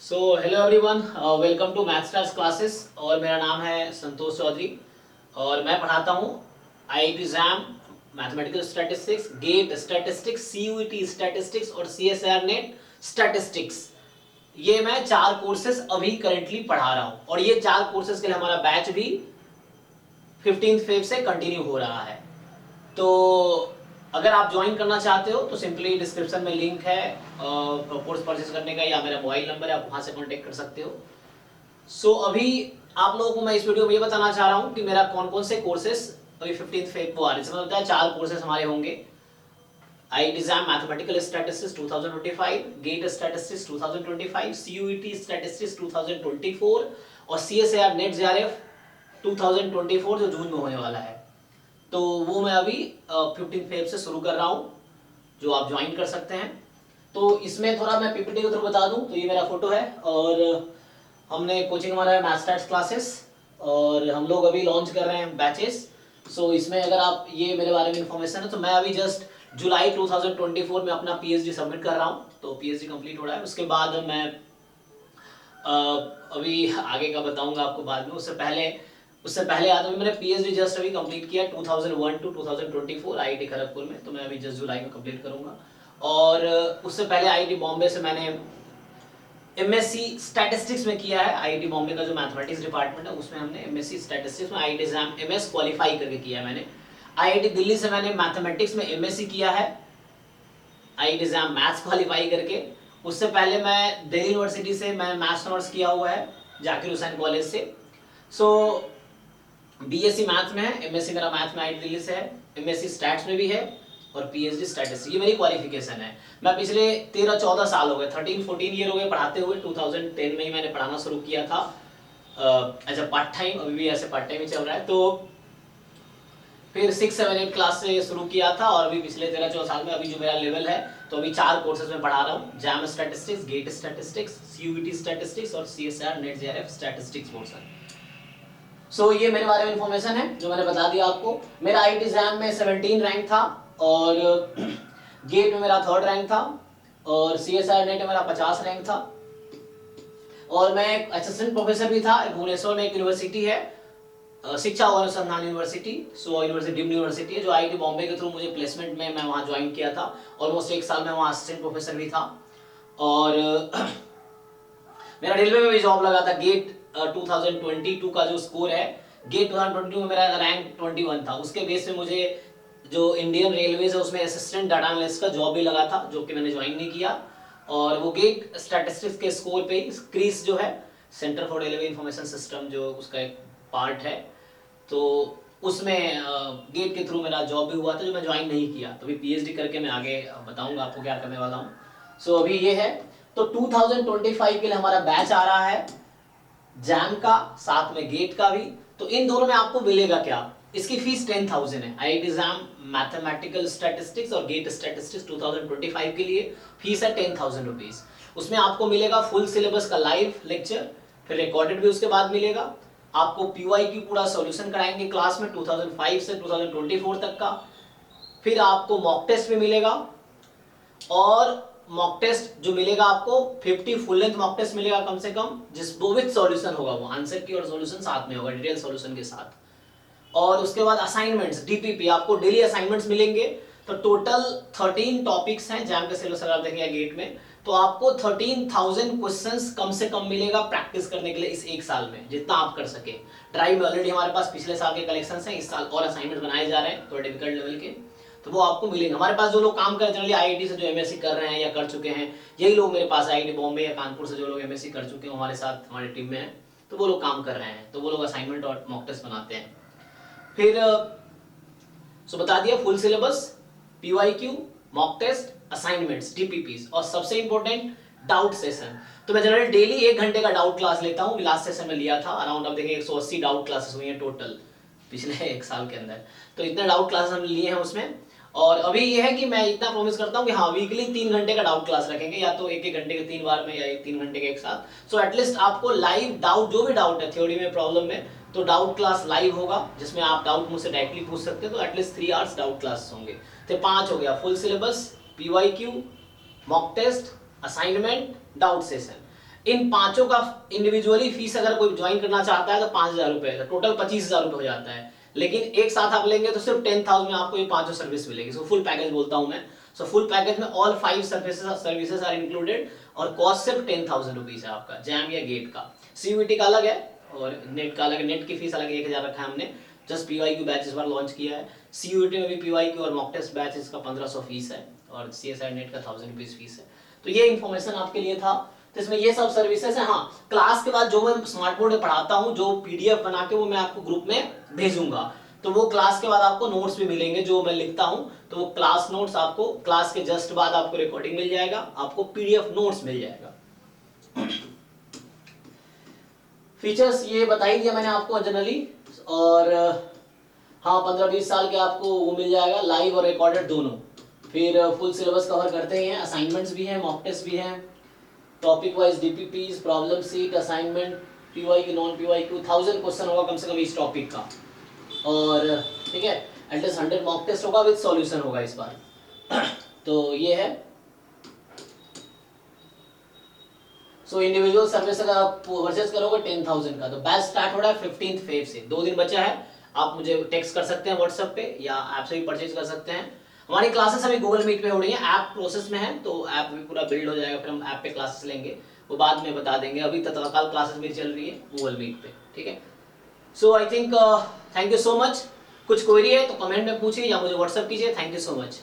So hello everyone, welcome to maths class classes. और मेरा नाम है संतोष चौधरी और मैं पढ़ाता हूँ IIT JAM mathematical statistics, GATE statistics, CUET statistics और सीएसआर नेट स्टैटिस्टिक्स। ये मैं 4 कोर्सेज अभी करेंटली पढ़ा रहा हूँ और ये 4 कोर्सेज के लिए हमारा बैच भी 15 फेब से कंटिन्यू हो रहा है। तो अगर आप ज्वाइन करना चाहते हो तो सिंपली डिस्क्रिप्शन में लिंक है कोर्स परचेज करने का, या मेरा मोबाइल नंबर है, आप वहां से कांटेक्ट कर सकते हो। सो अभी आप लोगों को मैं इस वीडियो में ये बताना चाह रहा हूँ कि मेरा कौन कौन से कोर्सेज अभी 15 फेब को आ रहे हैं। इसमें होता है 4 कोर्सेज हमारे होंगे। IIT JAM mathematical statistics 2025, GATE statistics 2025, CUET statistics 2024 और सीएसआर नेट जेआरएफ 2024 जो जून में होने वाला है। तो वो मैं अभी 15 फेब से शुरू कर रहा हूँ, जो आप ज्वाइन कर सकते हैं। तो इसमें थोड़ा मैं पीपीटी के थ्रू बता दूं तो ये मेरा फोटो है और हमने कोचिंग हमारा है मैथ्स स्टैट्स क्लासेस और हम लोग अभी लॉन्च कर रहे हैं बैचेस। सो इसमें अगर आप ये मेरे बारे में इन्फॉर्मेशन है तो मैं अभी जस्ट जुलाई 2024 में अपना पीएचडी सबमिट कर रहा हूँ। तो पीएचडी कंप्लीट हो रहा है, उसके बाद मैं अभी आगे का बताऊंगा आपको बाद में। उससे पहले आज अभी मैंने पीएचडी जस्ट अभी कंप्लीट किया 2001 टू 2024 आईआईटी खड़गपुर में। तो मैं अभी जस्ट जुलाई में कंप्लीट करूंगा। और उससे पहले आईआईटी बॉम्बे से मैंने एमएससी स्टैटिस्टिक्स में किया है। आईआईटी बॉम्बे का जो मैथमेटिक्स डिपार्टमेंट है उसमें हमने एमएससी स्टैटिस्टिक्स में आईआईटी एग्जाम एमएस क्वालिफाई करके किया है मैंने। आईआईटी दिल्ली से मैंने मैथमेटिक्स में एमएससी किया है, आईआईटी एग्जाम मैथ्स क्वालिफाई करके। उससे पहले मैं दिल्ली यूनिवर्सिटी से मैं मैथ्स ऑनर्स किया हुआ है जाकिर हुसैन कॉलेज से। सो बीएससी मैथ्स में है, एमएससी मेरा मैथ्स में आईआईटी दिल्ली से है, एमएससी स्टैट्स में भी है और पीएचडी स्टैटिस्टिक्स, ये मेरी क्वालिफिकेशन है। मैं पिछले 13-14 साल हो गए, 13-14 ईयर हो गए पढ़ाते हुए। 2010 में ही मैंने पढ़ाना शुरू किया था एज अ पार्ट टाइम, अभी भी ऐसे पार्ट टाइम ही चल रहा है। तो फिर 6-7-8 क्लास से शुरू किया था और अभी पिछले 13-14 साल में अभी जो मेरा लेवल है, तो अभी 4 कोर्सेज में पढ़ा रहा हूँ। JAM statistics, GATE statistics, CUET statistics और CSR NET JRF statistics portion. So ये मेरे बारे में इंफॉर्मेशन है जो मैंने बता दिया आपको। मेरा आईआईटी जैम में 17 रैंक था और गेट में मेरा 3rd रैंक था और सीएसआर नेट में मेरा 50 रैंक था। और मैं एक असिस्टेंट प्रोफेसर भी था। भुवनेश्वर में एक यूनिवर्सिटी है, शिक्षा और अनुसंधान university, so university deemed university है, जो आईआईटी बॉम्बे के थ्रू मुझे प्लेसमेंट में मैं वहां ज्वाइन किया था। ऑलमोस्ट 1 साल में वहां असिस्टेंट प्रोफेसर भी था। और मेरा रेलवे में भी जॉब लगा था। गेट 2022 का जो स्कोर है, गेट 2022 में मेरा रैंक 21 था। उसके बेस पे मुझे जो इंडियन रेलवे है उसमें असिस्टेंट डाटा एनालिस्ट का जॉब भी लगा था, जो कि मैंने ज्वाइन नहीं किया। और वो गेट स्टैटिस्टिक्स के स्कोर पे क्रीस जो है, centre for railway information system, जो उसका एक पार्ट है, तो उसमें गेट के थ्रू मेरा जॉब भी हुआ था, जो मैं ज्वाइन नहीं किया। तो अभी पीएचडी करके मैं आगे बताऊंगा आपको क्या करने वाला हूँ। सो अभी ये है। तो 2025 के लिए हमारा बैच आ रहा है जैम का, साथ में गेट का भी। तो इन दोनों में आपको मिलेगा क्या? इसकी फीस 10,000 है। आईआईटी जैम मैथमेटिकल स्टैटिस्टिक्स और गेट स्टैटिस्टिक्स 2025 के लिए फीस है 10,000 रुपीज। उसमें आपको मिलेगा फुल सिलेबस का लाइव लेक्चर, फिर रिकॉर्डेड भी उसके बाद मिलेगा। आपको पीवाईक्यू पूरा सॉल्यूशन कराएंगे क्लास में 2005 से 2024 तक का। फिर आपको मॉक टेस्ट भी मिलेगा और मॉक टेस्ट जो मिलेगा आपको 50 फुल लेंथ मॉक टेस्ट मिलेगा कम से कम, जिस वो विद सॉल्यूशन होगा, वो आंसर की और सॉल्यूशन साथ में होगा, डिटेल सॉल्यूशन के साथ। और उसके बाद असाइनमेंट्स, डीपीपी, आपको डेली असाइनमेंट्स मिलेंगे। तो टोटल 13 टॉपिक्स हैं जैम के सिलेबस अगर आप देखेंगे गेट में, तो आपको 13,000 क्वेश्चंस कम से कम मिलेगा प्रैक्टिस करने के लिए इस 1 साल में, जितना आप कर सके। ड्राइव में ऑलरेडी हमारे पास पिछले साल के कलेक्शंस हैं, इस साल और असाइनमेंट बनाए जा रहे हैं थोड़े डिफिकल्ट लेवल के, तो वो आपको मिलेंगे। हमारे पास जो लोग काम कर जनरली आईआईटी से जो एमएससी कर रहे हैं या कर चुके हैं, यही लोग मेरे पास आईआईटी बॉम्बे या कानपुर से जो लोग एमएससी कर चुके हैं हमारे साथ हमारी टीम में हैं, तो वो लोग काम कर रहे हैं, तो वो लोग असाइनमेंट और मॉक टेस्ट बनाते हैं। फिर सो बता दिया full syllabus, PYQ, mock test, assignments, DPPs और सबसे इंपॉर्टेंट डाउट सेशन। तो मैं जनरली डेली 1 घंटे का डाउट क्लास लेता हूँ। लास्ट सेशन में लिया था अराउंड, अब देखिए 180 डाउट क्लासेस हुई हैं टोटल पिछले 1 साल के अंदर। तो इतने डाउट क्लासेस हमने लिए हैं उसमें। और अभी ये है कि मैं इतना प्रॉमिस करता हूँ कि हाँ, वीकली 3 घंटे का डाउट क्लास रखेंगे, या तो 1-1 घंटे के 3 बार में, या 3 घंटे के एक साथ। सो एटलीस्ट आपको लाइव डाउट, जो भी डाउट है थ्योरी में, प्रॉब्लम में, तो डाउट क्लास लाइव होगा, जिसमें आप डाउट मुझसे डायरेक्टली पूछ सकते हैं। तो एटलीस्ट 3 आवर्स डाउट क्लास होंगे। तो 5 हो गया, full syllabus, PYQ, mock test, assignment, doubt session. इन पांचों का इंडिविजुअली फीस अगर कोई ज्वाइन करना चाहता है तो 5,000 रुपए, टोटल 25,000 रुपए हो जाता है। लेकिन एक साथ आप लेंगे तो सिर्फ 10,000 में आपको ये पांचों सर्विस मिलेगी। सो फुल पैकेज बोलता हूं मैं। सो फुल पैकेज में ऑल 5 सर्विसेज आर इंक्लूडेड और कॉस्ट सिर्फ 10,000 रुपीज है आपका, जैम या गेट का। सीयूईटी का अलग है और नेट का अलग है। नेट की फीस अलग 1,000 रखा है हमने, जस्ट पीवाईक्यू बैच इस बार लॉन्च किया है। सीयूईटी में भी पीवाईक्यू और मॉक टेस्ट बैच इसका 1500 फीस है और सीएसआई नेट का 1000 रुपीज फीस है। तो ये इन्फॉर्मेशन आपके लिए था। तो इसमें ये सब सर्विसेज है। हाँ, क्लास के बाद जो मैं स्मार्ट बोर्ड में पढ़ाता हूँ, जो पीडीएफ बना के वो मैं आपको ग्रुप में भेजूंगा, तो वो क्लास के बाद आपको नोट्स भी मिलेंगे जो मैं लिखता हूँ। तो वो क्लास नोट्स आपको क्लास के जस्ट बाद आपको रिकॉर्डिंग मिल जाएगा, आपको पीडीएफ नोट्स मिल जाएगा। फीचर्स ये बता ही दिया मैंने आपको जनरली। और हाँ, 15-20 साल के आपको वो मिल जाएगा, लाइव और रिकॉर्डेड दोनों। फिर फुल सिलेबस कवर करते ही हैं, असाइनमेंट्स भी हैं, मॉक टेस्ट भी हैं, topic wise DPPs, problem seat, assignment, PYQ, non PYQ, 1000 question होगा कम से कम इस टॉपिक का। और ठीक है, एटलीस्ट 100 मॉक टेस्ट होगा विद सॉल्यूशन होगा इस बार। तो ये है। सो इंडिविजुअल सर्विस अगर आप परचेज करोगे 10,000 का, तो बैच स्टार्ट हो रहा है 15 फेब से, 2 दिन बचा है। आप मुझे टेक्स्ट कर सकते हैं व्हाट्सएप पे या ऐप से भी परचेज कर सकते हैं। हमारी क्लासेस अभी गूगल मीट पे हो रही है, ऐप प्रोसेस में है, तो ऐप भी पूरा बिल्ड हो जाएगा, फिर हम ऐप पे क्लासेस लेंगे, वो बाद में बता देंगे। अभी तत्काल क्लासेस भी चल रही है गूगल मीट पे, ठीक है। So I think thank you so much. कुछ क्वेरी है तो कमेंट में पूछिए या मुझे व्हाट्सएप कीजिए। Thank you so much.